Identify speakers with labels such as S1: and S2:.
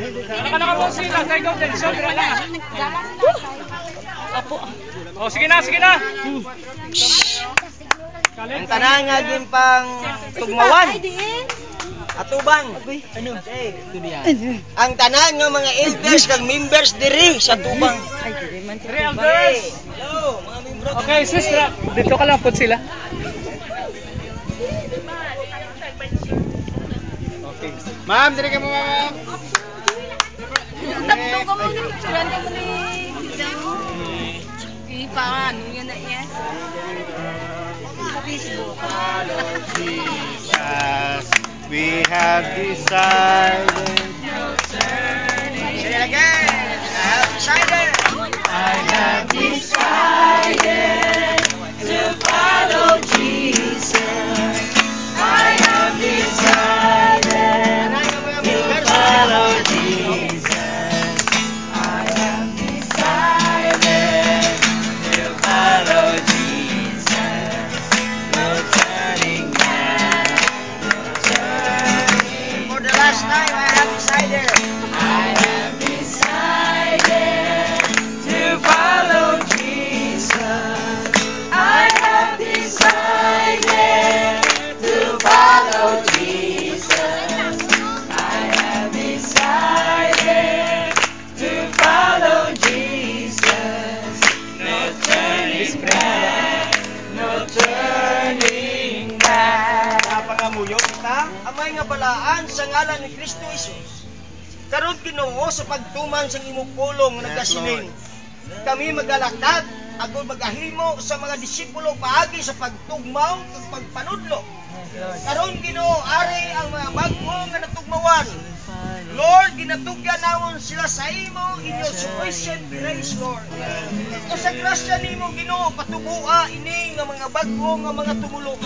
S1: Naka po sila, tayo ko din, sobra lang. Apo. Oh, sige na, sige na.
S2: Ang tanan nga din pang tugmawan. Atubang. Ano? Ang tanan nga mga elders kag members diri sa tubang.
S1: Three elders.
S2: Hello, mga membro.
S1: Okay, sister, dito ka lang po sila.
S2: Okay. Ma'am, diri ka mo, ma'am.
S3: Tatlo ka mo ni picturean ka mo ni Ipan, yun na yan. Sa Facebook.
S4: Jesus, we have decided.
S2: Say it again. I have decided.
S4: I have decided to follow Jesus. I have decided to follow Jesus. I have decided to follow Jesus. No turning back, no turning.
S2: For the last time, I have decided.
S4: I have decided to follow Jesus. I have decided to follow Jesus. I have decided to follow Jesus. No turning back, no turning back.
S2: Napangamuyo kita, amay nga balaan sa ngalan ni Kristo Jesus. Karon Ginoo sa pagtuman sa imong pulong nga nagasiling. Kami magalakad agud magahimo sa mga disipulo paagi sa pagtugmaw ug pagpanudlo. Karon Ginoo ari ang mga bag-o nga natugmawan. Lord, ginatugyan namon sila sa imo in your sufficient grace, Lord. O sa grasya nimo Ginoo patubua ini nga mga bag-o nga mga tumulong.